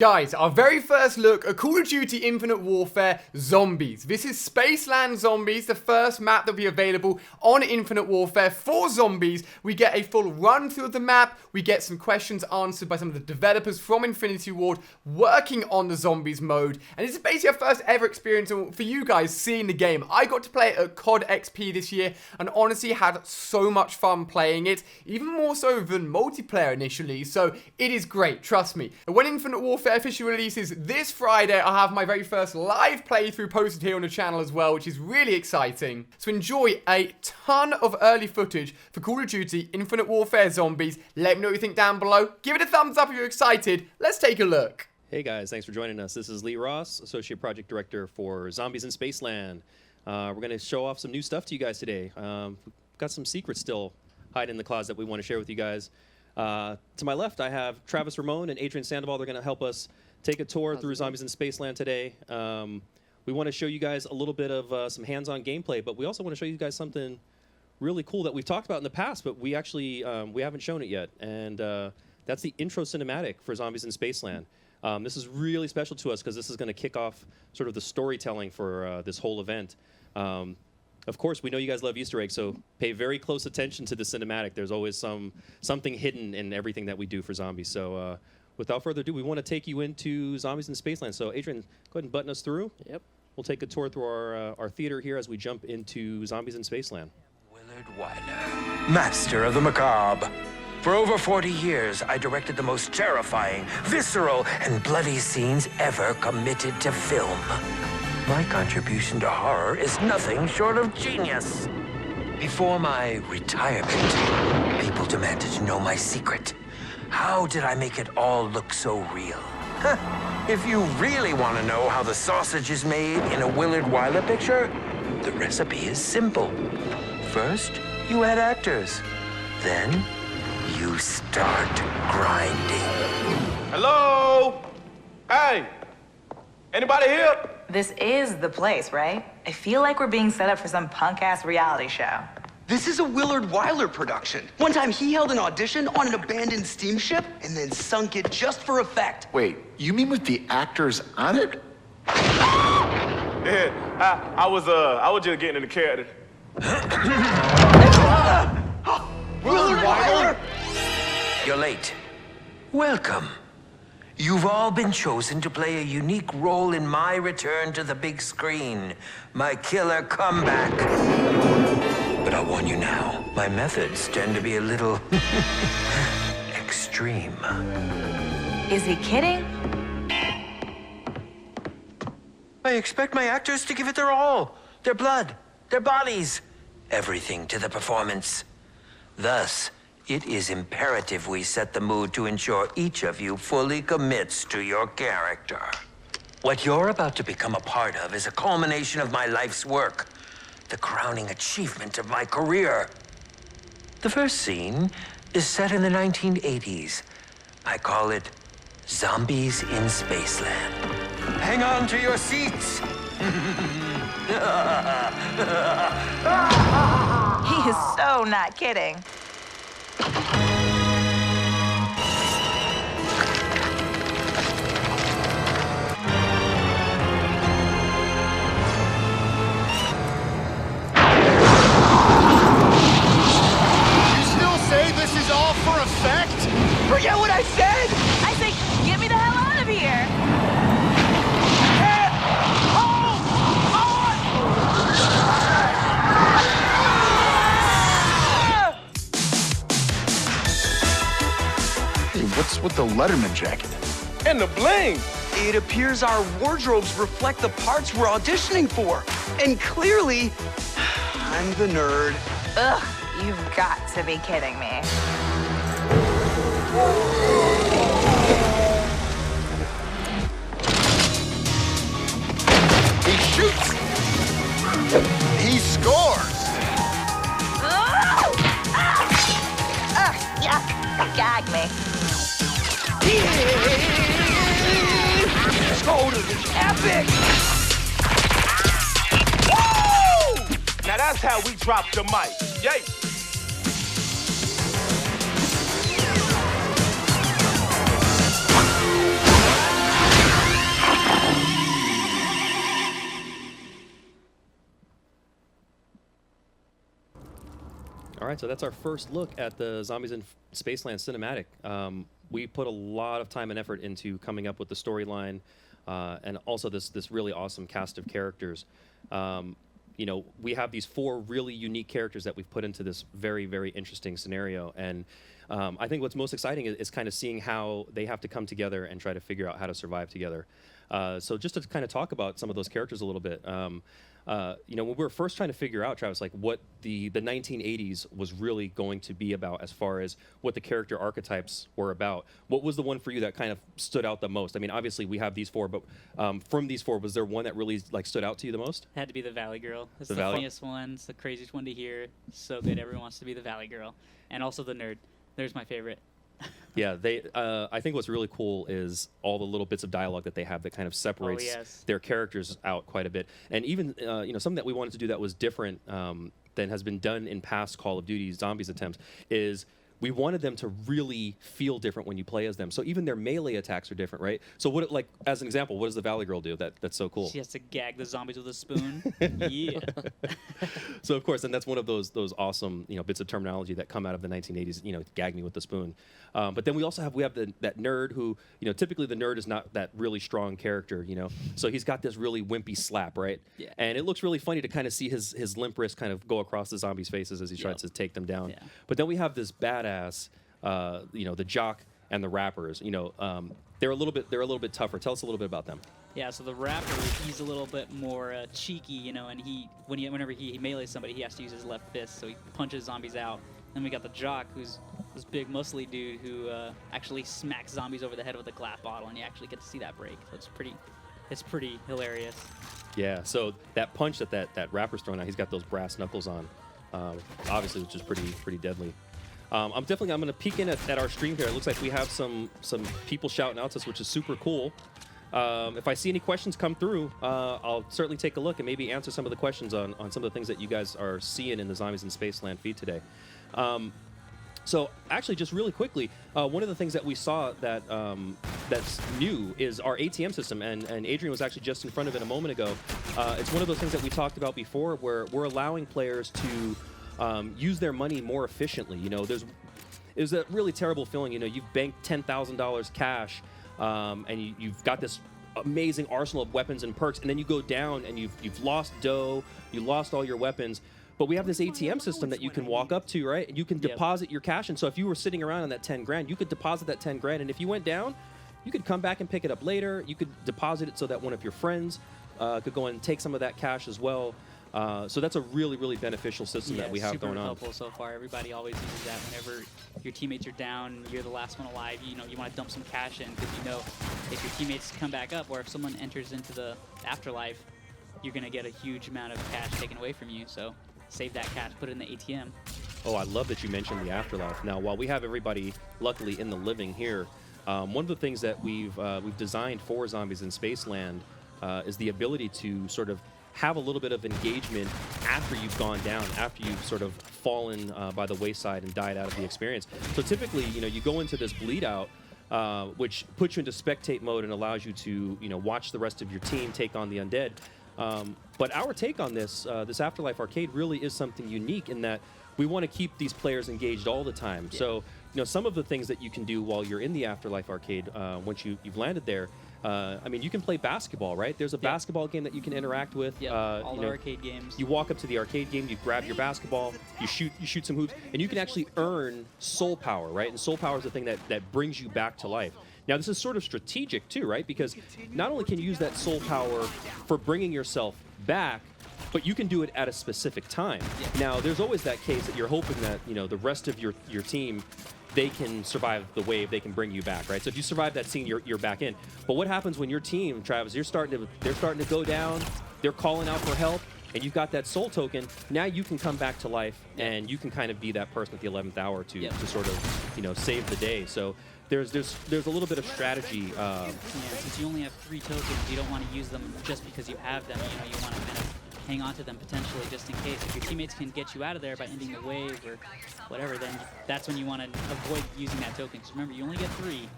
Guys, our very first look at Call of Duty Infinite Warfare Zombies. This is Spaceland Zombies, the first map that will be available on Infinite Warfare for zombies. We get a full run through of the map, we get some questions answered by some of the developers from Infinity Ward working on the zombies mode, and this is basically our first ever experience for you guys seeing the game. I got to play it at COD XP this year, and honestly had so much fun playing it, even more so than multiplayer initially, so it is great, trust me. And when Infinite Warfare officially releases this Friday, I'll have my very first live playthrough posted here on the channel as well, which is really exciting. So enjoy a ton of early footage for Call of Duty Infinite Warfare Zombies. Let me know what you think down below. Give it a thumbs up if you're excited. Let's take a look. Hey guys, thanks for joining us. This is Lee Ross, Associate Project Director for Zombies in Spaceland. We're going to show off some new stuff to you guys today. We've got some secrets still hiding in the closet that we want to share with you guys. To my left, I have Travis Ramon and Adrian Sandoval. They're going to help us take a tour through Zombies in Spaceland today. We want to show you guys a little bit of some hands-on gameplay, but we also want to show you guys something really cool that we've talked about in the past, but we actually we haven't shown it yet, and that's the intro cinematic for Zombies in Spaceland. This is really special to us because this is going to kick off sort of the storytelling for this whole event. Of course, we know you guys love Easter eggs, so pay very close attention to the cinematic. There's always something hidden in everything that we do for Zombies. So without further ado, we want to take you into Zombies in Spaceland. So Adrian, go ahead and button us through. Yep. We'll take a tour through our theater here as we jump into Zombies in Spaceland. Willard Wyler, master of the macabre. For over 40 years, I directed the most terrifying, visceral, and bloody scenes ever committed to film. My contribution to horror is nothing short of genius. Before my retirement, people demanded to know my secret. How did I make it all look so real? If you really want to know how the sausage is made in a Willard Wyler picture, the recipe is simple. First, you add actors. Then, you start grinding. Hello? Hey, anybody here? This is the place, right? I feel like we're being set up for some punk-ass reality show. This is a Willard Wyler production. One time he held an audition on an abandoned steamship and then sunk it just for effect. Wait, you mean with the actors on it? Yeah, I was just getting in the character. Willard Wyler? You're late. Welcome. You've all been chosen to play a unique role in my return to the big screen, my killer comeback. But I'll warn you now, my methods tend to be a little extreme. Is he kidding? I expect my actors to give it their all, their blood, their bodies, everything to the performance. Thus, it is imperative we set the mood to ensure each of you fully commits to your character. What you're about to become a part of is a culmination of my life's work, the crowning achievement of my career. The first scene is set in the 1980s. I call it Zombies in Spaceland. Hang on to your seats. He is so not kidding. Forget what I said! I say, get me the hell out of here! Hey, what's with the Letterman jacket? And the bling! It appears our wardrobes reflect the parts we're auditioning for. And clearly, I'm the nerd. Ugh, you've got to be kidding me. He shoots! He scores! Yeah, gag me. Totally epic! Woo! Now that's how we drop the mic. Yay! right, so that's our first look at the Zombies in Spaceland cinematic. We put a lot of time and effort into coming up with the storyline, and also this really awesome cast of characters. You know, we have these 4 really unique characters that we've put into this very, very interesting scenario. And I think what's most exciting is kind of seeing how they have to come together and try to figure out how to survive together. So just to kind of talk about some of those characters a little bit. You know, when we were first trying to figure out, Travis, like what the 1980s was really going to be about as far as what the character archetypes were about, what was the one for you that kind of stood out the most? I mean, obviously we have these 4, but from these 4, was there one that really like stood out to you the most? It had to be the Valley Girl. It's The the Valley- funniest one. It's the craziest one to hear. So good. Everyone wants to be the Valley Girl. And also the nerd. There's my favorite. Yeah, they. I think what's really cool is all the little bits of dialogue that they have that kind of separates yes. their characters out quite a bit. And even you know, something that we wanted to do that was different than has been done in past Call of Duty Zombies attempts is we wanted them to really feel different when you play as them. So even their melee attacks are different, right? So what, like as an example, what does the Valley Girl do? That's so cool. She has to gag the zombies with a spoon. Yeah. So of course, and that's one of those awesome bits of terminology that come out of the 1980s. You know, gag me with the spoon. But then we also have that nerd who typically the nerd is not that really strong character. So he's got this really wimpy slap, right? Yeah. And it looks really funny to kind of see his limp wrist kind of go across the zombies' faces as he tries to take them down. Yeah. But then we have this badass, the jock and the rappers. They're a little bit tougher. Tell us a little bit about them. Yeah, so the rapper, he's a little bit more cheeky, and whenever he melees somebody, he has to use his left fist, so he punches zombies out. Then we got the jock, who's this big muscly dude who actually smacks zombies over the head with a glass bottle, and you actually get to see that break. So it's pretty hilarious. Yeah, so that punch that rapper's throwing out, he's got those brass knuckles on, obviously, which is pretty deadly. I'm going to peek in at our stream here. It looks like we have some people shouting out to us, which is super cool. If I see any questions come through, I'll certainly take a look and maybe answer some of the questions on some of the things that you guys are seeing in the Zombies in Spaceland feed today. So actually, just really quickly, one of the things that we saw that's new is our ATM system, and Adrian was actually just in front of it a moment ago. It's one of those things that we talked about before, where we're allowing players to use their money more efficiently. There's a really terrible feeling. You've banked $10,000 cash, and you've got this amazing arsenal of weapons and perks, and then you go down and you've lost dough, you lost all your weapons. But we have this ATM system that you can walk up to, right? And you can deposit your cash. And so if you were sitting around on that 10 grand, you could deposit that 10 grand. And if you went down, you could come back and pick it up later. You could deposit it so that one of your friends could go and take some of that cash as well. So that's a really, really beneficial system that we have going on. Super helpful so far. Everybody always uses that whenever your teammates are down, you're the last one alive. You want to dump some cash in because if your teammates come back up or if someone enters into the afterlife, you're going to get a huge amount of cash taken away from you. So save that cash, put it in the ATM. Oh, I love that you mentioned the afterlife. Now, while we have everybody luckily in the living here, one of the things that we've designed for Zombies in Spaceland is the ability to sort of have a little bit of engagement after you've gone down, after you've sort of fallen by the wayside and died out of the experience. So typically, you go into this bleed out, which puts you into spectate mode and allows you to, watch the rest of your team take on the undead. But our take on this Afterlife Arcade really is something unique in that we want to keep these players engaged all the time. Yeah. So, some of the things that you can do while you're in the Afterlife Arcade, once you've landed there, you can play basketball, right? There's a basketball game that you can interact with. Yeah, all the arcade games. You walk up to the arcade game, you grab your basketball, you shoot some hoops, and you can actually earn soul power, right? And soul power is the thing that brings you back to life. Now, this is sort of strategic, too, right? Because not only can you use that soul power for bringing yourself back, but you can do it at a specific time. Yeah. Now, there's always that case that you're hoping that, the rest of your team, they can survive the wave, they can bring you back, right? So if you survive that scene, you're back in. But what happens when your team, Travis, they're starting to go down, they're calling out for help, and you've got that soul token, now you can come back to life, and you can kind of be that person at the 11th hour to sort of, save the day. So there's a little bit of strategy. Since you only have 3 tokens, you don't want to use them just because you have them. You want to kind of hang on to them potentially just in case. If your teammates can get you out of there by ending the wave or whatever, then that's when you want to avoid using that token. Because remember, you only get 3.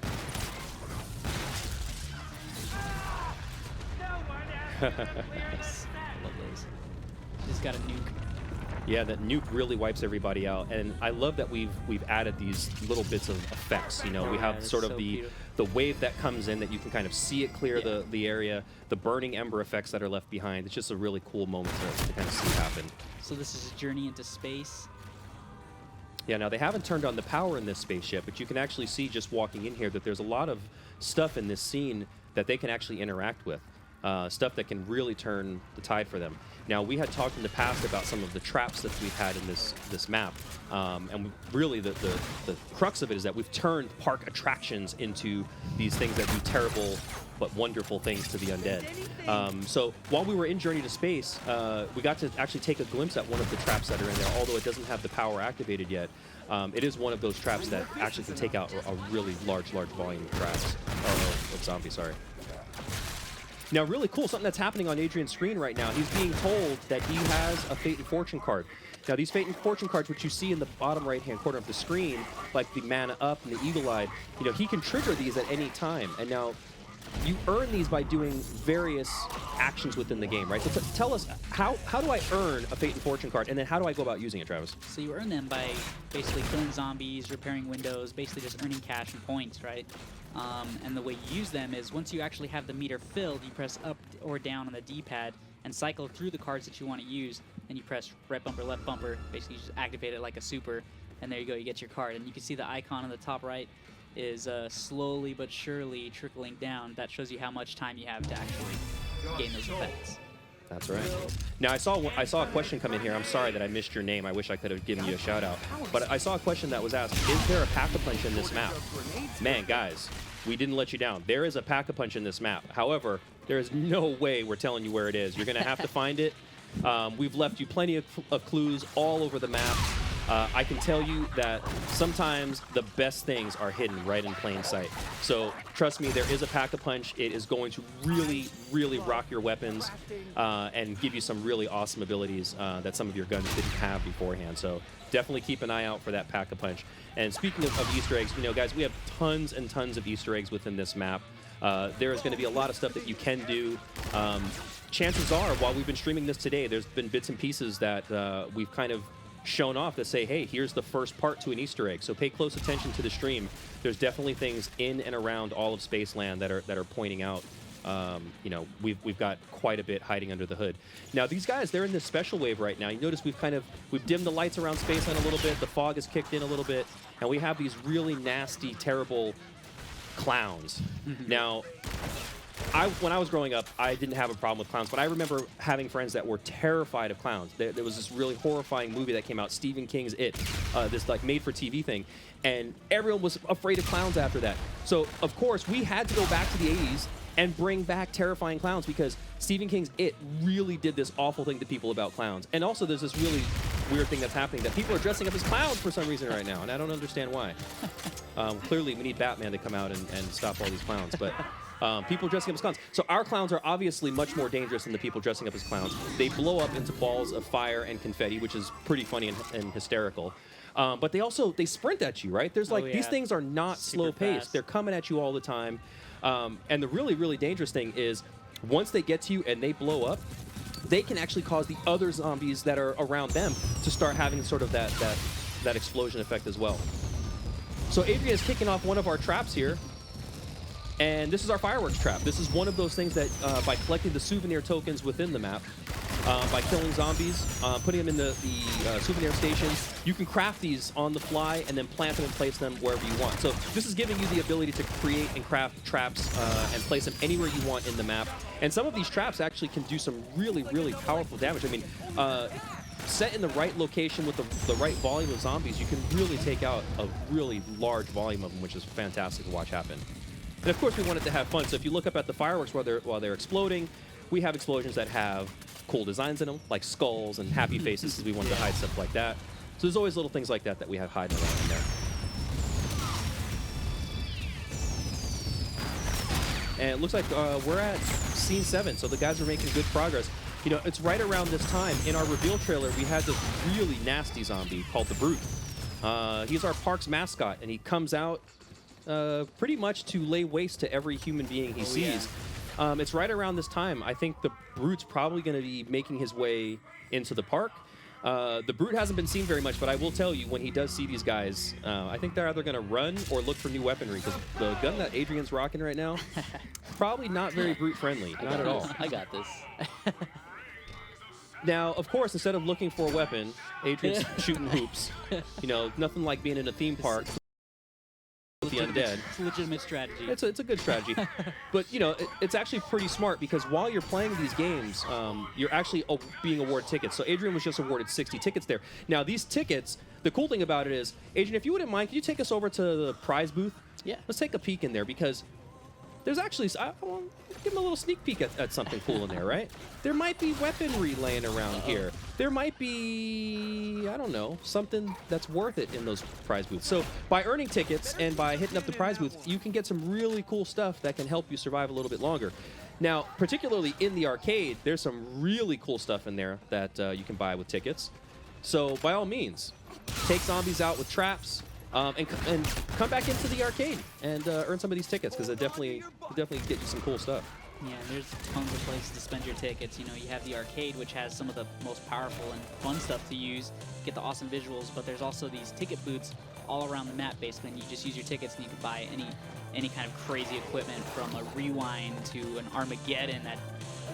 Nice. Love those. Just got a nuke. Yeah, that nuke really wipes everybody out, and I love that we've added these little bits of effects. You know, we have sort of the wave that comes in that you can kind of see it clear the area, the burning ember effects that are left behind. It's just a really cool moment to kind of see happen. So this is a journey into space. Yeah, now they haven't turned on the power in this spaceship, but you can actually see just walking in here that there's a lot of stuff in this scene that they can actually interact with. Stuff that can really turn the tide for them. Now, we had talked in the past about some of the traps that we've had in this map, and really the crux of it is that we've turned park attractions into these things that do terrible but wonderful things to the undead. So while we were in Journey to Space, we got to actually take a glimpse at one of the traps that are in there, although it doesn't have the power activated yet. It is one of those traps that actually can take out a really large volume of traps. Of zombies, sorry. Now, really cool, something that's happening on Adrian's screen right now. He's being told that he has a Fate and Fortune card. Now, these Fate and Fortune cards, which you see in the bottom right-hand corner of the screen, like the Mana Up and the Eagle-Eyed, you know, he can trigger these at any time. And now, you earn these by doing various actions within the game, right? So tell us, how do I earn a Fate and Fortune card, and then how do I go about using it, Travis? So you earn them by basically killing zombies, repairing windows, basically just earning cash and points, right? And the way you use them is once you actually have the meter filled, you press up or down on the D-pad and cycle through the cards that you want to use. Then you press right bumper, left bumper, basically you just activate it like a super, and there you go, you get your card. And you can see the icon on the top right is slowly but surely trickling down. That shows you how much time you have to actually gain those effects. That's right. Now, I saw a question come in here. I'm sorry that I missed your name. I wish I could have given you a shout out. But I saw a question that was asked, is there a Pack-a-Punch in this map? Man, guys, we didn't let you down. There is a Pack-a-Punch in this map. However, there is no way we're telling you where it is. You're going to have to find it. We've left you plenty of clues all over the map. I can tell you that sometimes the best things are hidden right in plain sight. So trust me, there is a Pack-a-Punch. It is going to really, really rock your weapons and give you some really awesome abilities that some of your guns didn't have beforehand. So definitely keep an eye out for that Pack-a-Punch. And speaking of Easter eggs, you know, guys, we have tons and tons of Easter eggs within this map. There is going to be a lot of stuff that you can do. Chances are, while we've been streaming this today, there's been bits and pieces that we've kind of shown off that say, hey, here's the first part to an Easter egg. So pay close attention to the stream. There's definitely things in and around all of Spaceland that are pointing out. You know, we've got quite a bit hiding under the hood. Now, these guys, they're in this special wave right now. You notice we've dimmed the lights around Spaceland a little bit. The fog has kicked in a little bit, and we have these really nasty, terrible clowns. Now, when I was growing up, I didn't have a problem with clowns, but I remember having friends that were terrified of clowns. There was this really horrifying movie that came out, Stephen King's It, this like made-for-TV thing, and everyone was afraid of clowns after that. So, of course, we had to go back to the 80s and bring back terrifying clowns because Stephen King's It really did this awful thing to people about clowns. And also, there's this really weird thing that's happening that people are dressing up as clowns for some reason right now, and I don't understand why. Clearly, we need Batman to come out and stop all these clowns, but people dressing up as clowns. So our clowns are obviously much more dangerous than the people dressing up as clowns. They blow up into balls of fire and confetti, which is pretty funny and hysterical. But they sprint at you, right? There's these things are not slow paced. They're coming at you all the time. And the really, really dangerous thing is once they get to you and they blow up, they can actually cause the other zombies that are around them to start having sort of that explosion effect as well. So Adrian is kicking off one of our traps here. And this is our fireworks trap. This is one of those things that by collecting the souvenir tokens within the map, by killing zombies, putting them in the souvenir stations, you can craft these on the fly and then plant them and place them wherever you want. So this is giving you the ability to create and craft traps and place them anywhere you want in the map. And some of these traps actually can do some really, really powerful damage. I mean, set in the right location with the right volume of zombies, you can really take out a really large volume of them, which is fantastic to watch happen. And of course, we want it to have fun. So if you look up at the fireworks while they're exploding, we have explosions that have cool designs in them, like skulls and happy faces, because we wanted to hide stuff like that. So there's always little things like that we have hiding around in there. And it looks like we're at scene 7, so the guys are making good progress. You know, it's right around this time. In our reveal trailer, we had this really nasty zombie called the Brute. He's our park's mascot, and he comes out pretty much to lay waste to every human being he sees. Yeah. It's right around this time. I think the Brute's probably going to be making his way into the park. The Brute hasn't been seen very much, but I will tell you, when he does see these guys, I think they're either going to run or look for new weaponry, because the gun that Adrian's rocking right now, probably not very Brute friendly, not at all. I got this. Now, of course, instead of looking for a weapon, Adrian's shooting hoops. You know, nothing like being in a theme park with the undead. It's a legitimate strategy. It's a good strategy. But, you know, it's actually pretty smart, because while you're playing these games, you're actually being awarded tickets. So Adrian was just awarded 60 tickets there. Now, these tickets, the cool thing about it is, Adrian, if you wouldn't mind, can you take us over to the prize booth? Yeah. Let's take a peek in there, because there's actually, I'll give him a little sneak peek at something cool in there, right? There might be weaponry laying around here. There might be, I don't know, something that's worth it in those prize booths. So by earning tickets and by hitting up the prize booth, you can get some really cool stuff that can help you survive a little bit longer. Now, particularly in the arcade, there's some really cool stuff in there that you can buy with tickets. So by all means, take zombies out with traps. And come back into the arcade and earn some of these tickets, because it definitely get you some cool stuff. Yeah, there's tons of places to spend your tickets. You know, you have the arcade, which has some of the most powerful and fun stuff to use, get the awesome visuals, but there's also these ticket booths all around the map, basically, and you just use your tickets and you can buy any kind of crazy equipment, from a rewind to an Armageddon.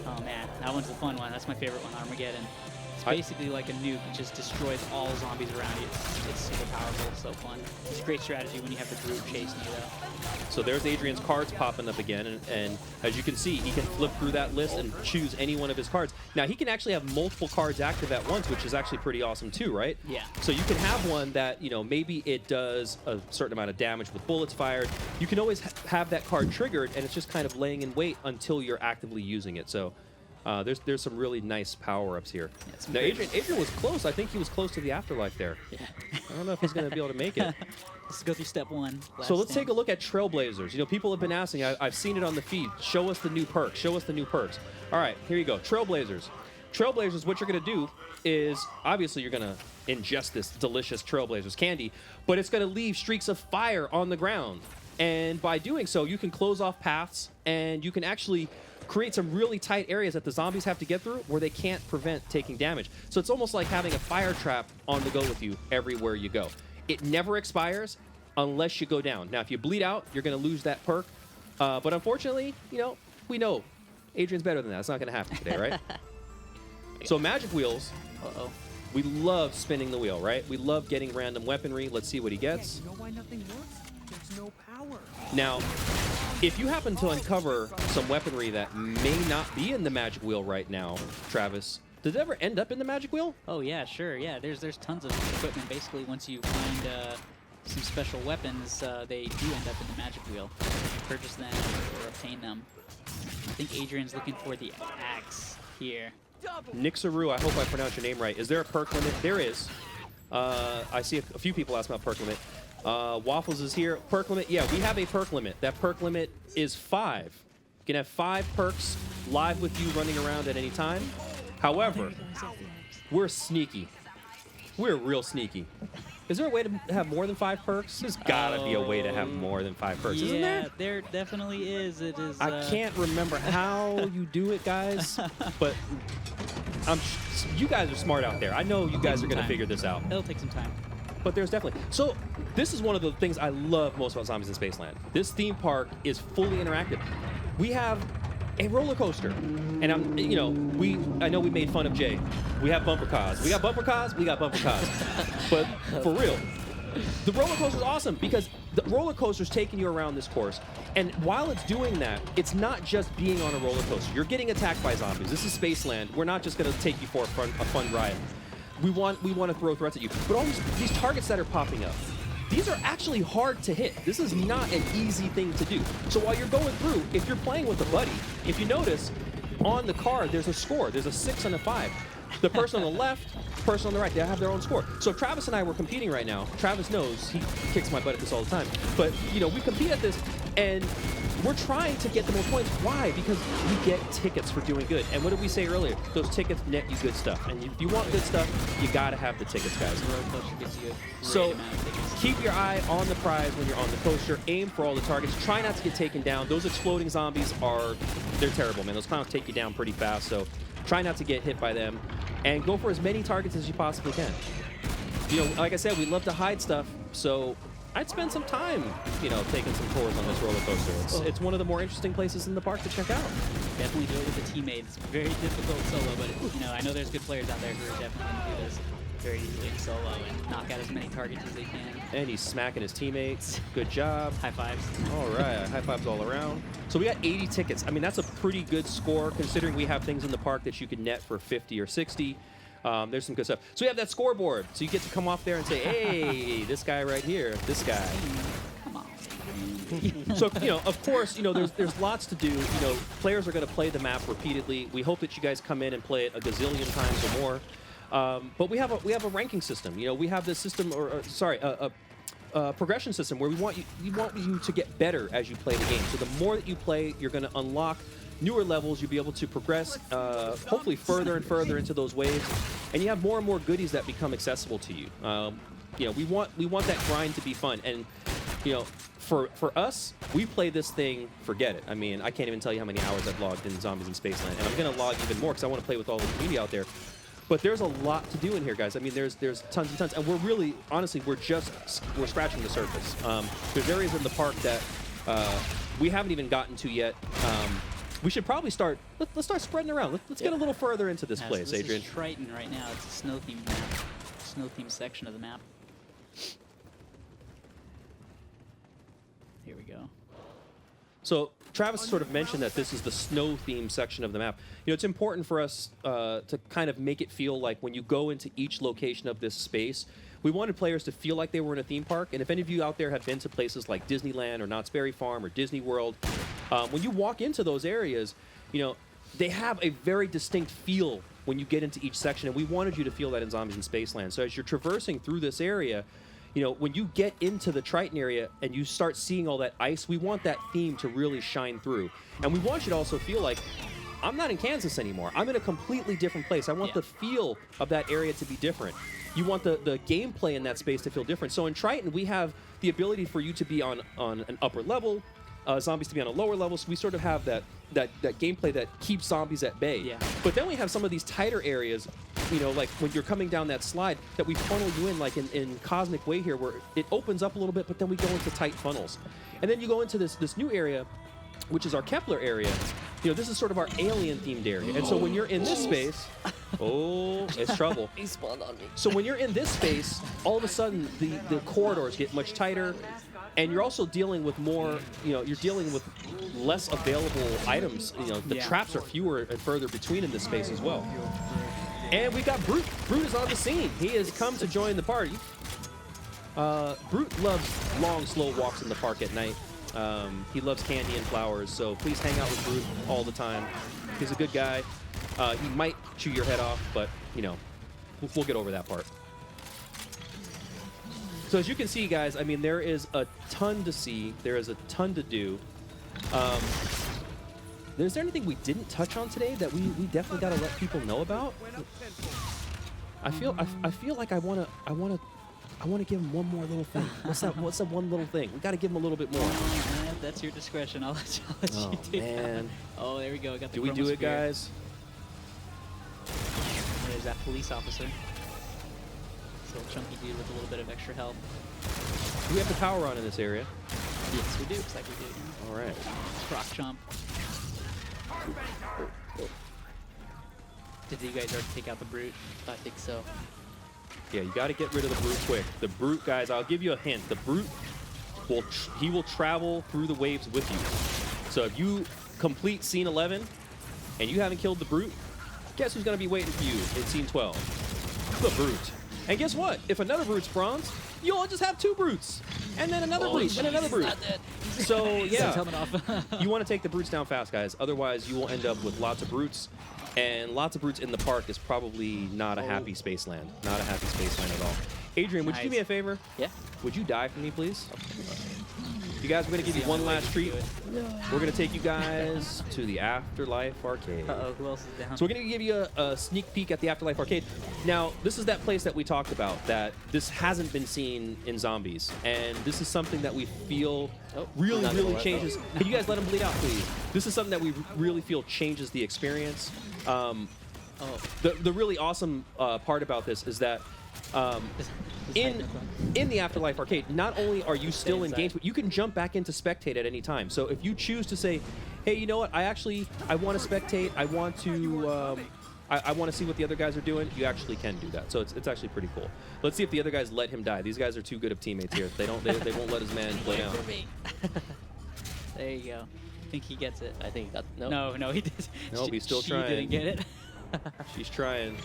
Oh man, that one's the fun one. That's my favorite one, Armageddon. It's basically like a nuke. It just destroys all zombies around you. It's super powerful, so fun. It's a great strategy when you have the group chasing you, though. So there's Adrian's cards popping up again, and as you can see, he can flip through that list and choose any one of his cards. Now, he can actually have multiple cards active at once, which is actually pretty awesome too, right? Yeah. So you can have one that, you know, maybe it does a certain amount of damage with bullets fired. You can always have that card triggered, and it's just kind of laying in wait until you're actively using it. So there's some really nice power-ups here. Now, Adrian was close. I think he was close to the afterlife there. Yeah. I don't know if he's going to be able to make it. Let's go through step one. So let's take a look at Trailblazers. You know, people have been asking. I've seen it on the feed. Show us the new perks. Show us the new perks. All right, here you go. Trailblazers. Trailblazers, what you're going to do is, obviously, you're going to ingest this delicious Trailblazers candy, but it's going to leave streaks of fire on the ground. And by doing so, you can close off paths, and you can actually create some really tight areas that the zombies have to get through where they can't prevent taking damage. So it's almost like having a fire trap on the go with you everywhere you go. It never expires unless you go down. Now, if you bleed out, you're going to lose that perk. But unfortunately, you know, we know Adrian's better than that. It's not going to happen today, right? So magic wheels. Uh-oh. We love spinning the wheel, right? We love getting random weaponry. Let's see what he gets. You know why nothing works? There's no power. Now, if you happen to uncover some weaponry that may not be in the magic wheel right now, Travis, does it ever end up in the magic wheel? Oh yeah, sure. Yeah, there's tons of equipment. Basically, once you find some special weapons, they do end up in the magic wheel. You purchase them or obtain them. I think Adrian's looking for the axe here. Nixaru, I hope I pronounced your name right. Is there a perk limit? There is. I see a few people ask about perk limit. Waffles is here. Perk limit. Yeah, we have a perk limit. That perk limit is 5. You can have 5 perks live with you running around at any time. However, we're sneaky. We're real sneaky. Is there a way to have more than 5 perks? There's gotta be a way to have more than 5 perks, isn't there? Yeah, there definitely is. It is. I can't remember how you do it, guys, but you guys are smart out there. I know you guys are gonna figure this out. It'll take some time. But there's definitely. So this is one of the things I love most about Zombies in Spaceland. This theme park is fully interactive. We have a roller coaster, and I know we made fun of Jay. We have bumper cars. We got bumper cars. We got bumper cars. But for real, the roller coaster is awesome because the roller coaster is taking you around this course, and while it's doing that, it's not just being on a roller coaster. You're getting attacked by zombies. This is Spaceland. We're not just going to take you for a fun ride. We want to throw threats at you. But all these targets that are popping up, these are actually hard to hit. This is not an easy thing to do. So while you're going through, if you're playing with a buddy, if you notice, on the card, there's a score. There's a 6 and a 5. The person on the left, person on the right, they have their own score. So if Travis and I were competing right now, Travis knows, he kicks my butt at this all the time. But, you know, we compete at this, and we're trying to get the most points. Why? Because we get tickets for doing good. And what did we say earlier? Those tickets net you good stuff. And if you want good stuff, you got to have the tickets, guys. The roller coaster gives you a great So amount of tickets. keep your eye on the prize when you're on the coaster. Aim for all the targets. Try not to get taken down. Those exploding zombies they're terrible, man. Those clowns take you down pretty fast. So try not to get hit by them. and go for as many targets as you possibly can. You know, like I said, we love to hide stuff, so I'd spend some time, you know, taking some tours on this roller coaster. It's one of the more interesting places in the park to check out. Definitely do it with a teammate. It's very difficult solo, but you know, I know there's good players out there who are definitely going to do this very easily in solo and knock out as many targets as they can. And he's smacking his teammates. Good job. High fives. All right, high fives all around. So we got 80 tickets. I mean, that's a pretty good score considering we have things in the park that you can net for 50 or 60. There's some good stuff. So we have that scoreboard. So you get to come off there and say, hey, this guy right here, this guy. Come on. So, you know, of course, you know, there's lots to do. You know, players are going to play the map repeatedly. We hope that you guys come in and play it a gazillion times or more. But we have a ranking system. You know, we have this system, a progression system where we want you to get better as you play the game. So the more that you play, you're going to unlock newer levels. You'll be able to progress, hopefully further and further into those waves, and you have more and more goodies that become accessible to you. You know, we want that grind to be fun, and you know, for us, we play this thing. Forget it. I mean, I can't even tell you how many hours I've logged in Zombies in Spaceland, and I'm going to log even more because I want to play with all the community out there. But there's a lot to do in here, guys. I mean, there's tons and tons, and we're really, honestly, we're scratching the surface. There's areas in the park that we haven't even gotten to yet. We should probably start. Let's start spreading around. Let's get a little further into this place, so this Adrian. is Triton right now. It's a snow themed map. Snow themed section of the map. Here we go. So Travis sort of mentioned that this is the snow-themed section of the map. You know, it's important for us to kind of make it feel like when you go into each location of this space, we wanted players to feel like they were in a theme park. And if any of you out there have been to places like Disneyland or Knott's Berry Farm or Disney World, when you walk into those areas, you know, they have a very distinct feel when you get into each section. And we wanted you to feel that in Zombies in Spaceland. So as you're traversing through this area, you know, when you get into the Triton area and you start seeing all that ice, we want that theme to really shine through. And we want you to also feel like, I'm not in Kansas anymore. I'm in a completely different place. I want the feel of that area to be different. You want the gameplay in that space to feel different. So in Triton, we have the ability for you to be on an upper level, zombies to be on a lower level. So we sort of have that gameplay that keeps zombies at bay. Yeah. But then we have some of these tighter areas, you know, like when you're coming down that slide, that we funnel you in, like in Cosmic Way here, where it opens up a little bit, but then we go into tight funnels. And then you go into this new area, which is our Kepler area. You know, this is sort of our alien-themed area. And so when you're in this space, oh, it's trouble. He spawned on me. So when you're in this space, all of a sudden the corridors get much tighter, and you're also dealing with more, you know, you're dealing with less available items. You know, the traps are fewer and further between in this space as well. And we got Brute. Brute is on the scene. He has come to join the party. Brute loves long, slow walks in the park at night. He loves candy and flowers, so please hang out with Brute all the time. He's a good guy. He might chew your head off, but, you know, we'll get over that part. So as you can see, guys, I mean, there is a ton to see. There is a ton to do. Is there anything we didn't touch on today that we definitely got to let people know about? I feel like I want to give him one more little thing. What's that one little thing? We got to give him a little bit more. That's your discretion. I'll let you do man. that. Oh, there we go. Got the Do we do it, chromosphere. guys? There's that police officer. This little chunky dude with a little bit of extra health. Do we have the power on in this area? Yes, we do. Looks like we do. All right. Croc chomp. Did you guys already take out the Brute? I think so. Yeah, you got to get rid of the Brute quick. The Brute, guys, I'll give you a hint. The Brute will travel through the waves with you. So if you complete scene 11 and you haven't killed the Brute, guess who's going to be waiting for you in scene 12? The Brute. And guess what? If another Brute's bronze, you'll just have two Brutes. And then another Brute, and another Brute. So, yeah, you want to take the Brutes down fast, guys. Otherwise, you will end up with lots of Brutes. And lots of Brutes in the park is probably not a happy Spaceland. Not a happy Spaceland at all. Adrian, would you do me a favor? Yeah. Would you die for me, please? You guys, we're going to give you one last treat. We're going to take you guys to the Afterlife Arcade. Uh-oh, who else is down? So we're going to give you a sneak peek at the Afterlife Arcade. Now, this is that place that we talked about, that this hasn't been seen in Zombies. And this is something that we feel really changes. Can you guys let him bleed out, please? This is something that we really feel changes the experience. Oh. The really awesome part about this is that in the Afterlife Arcade, not only are you still engaged, but you can jump back into spectate at any time. So if you choose to say, hey, you know what, I want to spectate, I want to I want to see what the other guys are doing, you actually can do that. So it's actually pretty cool. Let's see if the other guys let him die. These guys are too good of teammates here. They won't let his man play out. There you go. I think he gets it. I think he got No, he did. Nope, he's still she trying. didn't get it. She's trying.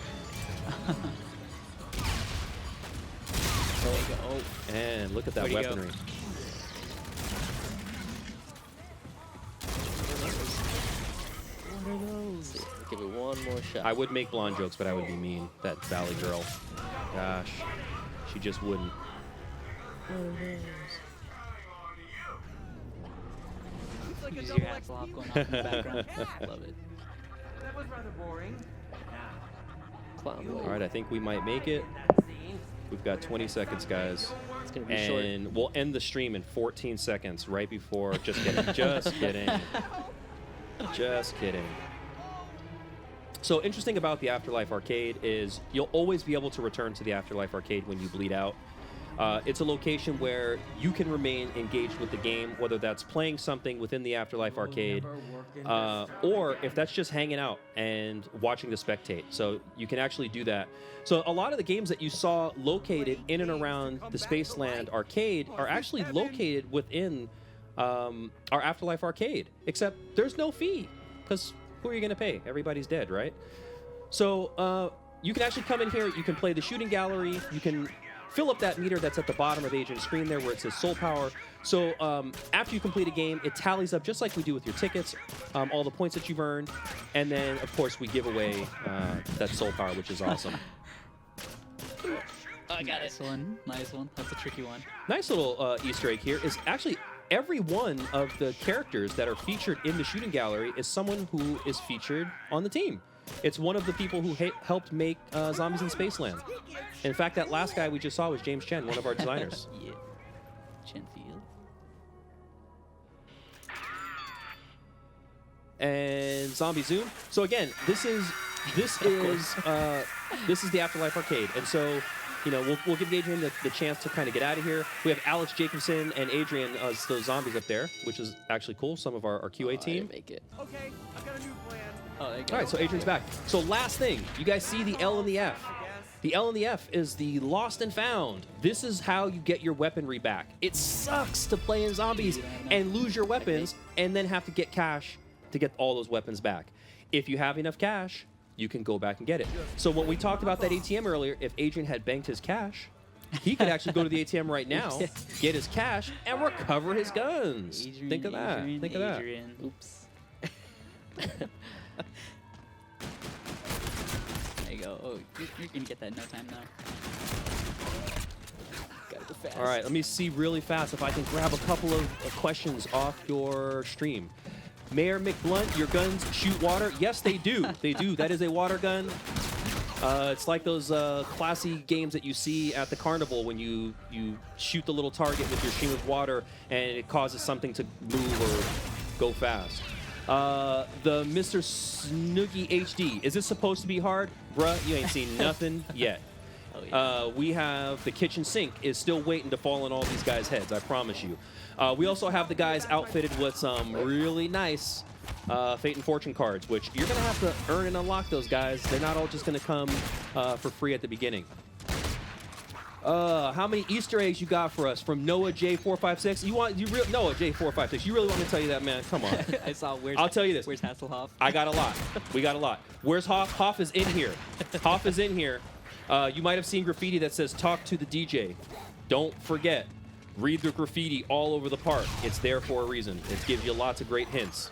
There you go. Oh. And look at that Where'd he go? weaponry. What are those? Give it one more shot. I would make blonde jokes, but I would be mean. That Valley girl. Gosh. She just wouldn't. You just hear Hasselhoff going off in the background. Love it. That was rather boring. Clown All boy. right, I think we might make it. We've got 20 seconds, guys. It's gonna be short. And we'll end the stream in 14 seconds, right before. Just kidding. Just kidding. Just kidding. So interesting about the Afterlife Arcade is you'll always be able to return to the Afterlife Arcade when you bleed out. It's a location where you can remain engaged with the game, whether that's playing something within the Afterlife Arcade, or if that's just hanging out and watching the spectate. So you can actually do that. So a lot of the games that you saw located in and around the Spaceland Arcade are actually located within our Afterlife Arcade, except there's no fee, because who are you going to pay? Everybody's dead, right? So you can actually come in here, you can play the shooting gallery, you can fill up that meter that's at the bottom of Agent's screen there where it says soul power. So after you complete a game, it tallies up just like we do with your tickets, all the points that you've earned, and then, of course, we give away that soul power, which is awesome. I got it. Nice one. That's a tricky one. Nice little Easter egg here is actually every one of the characters that are featured in the shooting gallery is someone who is featured on the team. It's one of the people who helped make Zombies in Spaceland. In fact, that last guy we just saw was James Chen, one of our designers. Yeah. Chenfield. And Zombie Zoom. So again, this is the Afterlife Arcade, and so we'll give Adrian the chance to kind of get out of here. We have Alex Jacobson and Adrian as those zombies up there, which is actually cool. Some of our QA team. I didn't make it. Okay, I've got a new plan. Oh, there you go. All right, so Adrian's back. So last thing, you guys see the L and the F. The L and the F is the lost and found. This is how you get your weaponry back. It sucks to play in Zombies and lose your weapons and then have to get cash to get all those weapons back. If you have enough cash, you can go back and get it. So when we talked about that ATM earlier, if Adrian had banked his cash, he could actually go to the ATM right now, get his cash, and recover his guns. Think of that. Think of that. Oops. There you go. Oh, you're gonna get that in no time now. Gotta go fast. All right, let me see really fast if I can grab a couple of questions off your stream. Mayor McBlunt, your guns shoot water? Yes, they do. They do. That is a water gun. It's like those classy games that you see at the carnival when you shoot the little target with your stream of water and it causes something to move or go fast. The Mr. Snooky HD. Is this supposed to be hard? Bruh, you ain't seen nothing yet. Oh, yeah. We have the kitchen sink is still waiting to fall on all these guys' heads, I promise you. We also have the guys outfitted with some really nice Fate and Fortune cards, which you're going to have to earn and unlock those guys. They're not all just going to come for free at the beginning. How many Easter eggs you got for us from Noah J456? Noah J456? You really want me to tell you that, man? Come on. I saw. I'll tell you this. Where's Hasselhoff? I got a lot. We got a lot. Where's Hoff? Hoff is in here. Hoff is in here. You might have seen graffiti that says "Talk to the DJ." Don't forget. Read the graffiti all over the park. It's there for a reason. It gives you lots of great hints.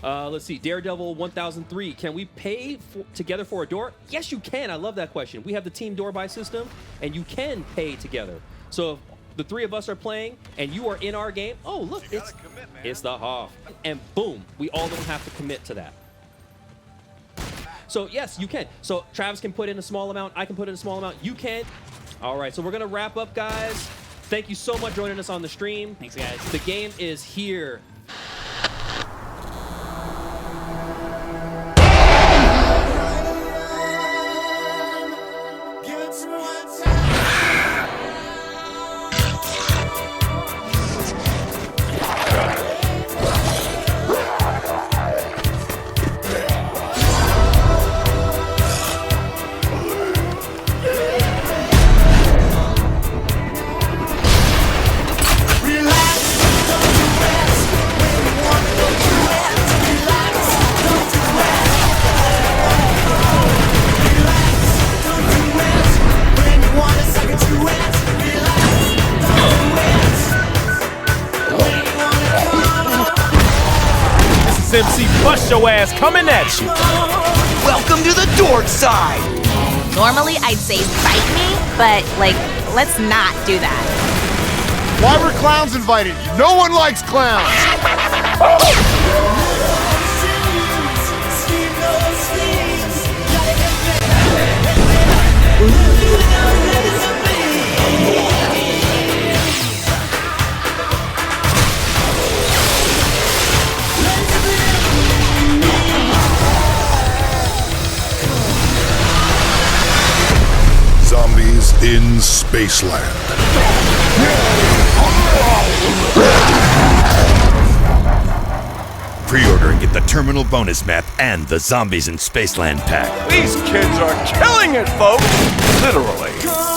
Let's see. Daredevil 1003. Can we pay together for a door? Yes, you can. I love that question. We have the team door buy system, and you can pay together. So if the three of us are playing, and you are in our game, oh, look, it's the Hoff. And boom, we all don't have to commit to that. So, yes, you can. So Travis can put in a small amount. I can put in a small amount. You can. All right, so we're going to wrap up, guys. Thank you so much for joining us on the stream. Thanks, guys. The game is here. MC bust your ass coming at you. Welcome to the dork side. Normally, I'd say fight me, but, like, let's not do that. Why were clowns invited? No one likes clowns. Zombies in Spaceland. Pre-order and get the terminal bonus map and the Zombies in Spaceland pack. These kids are killing it, folks. Literally.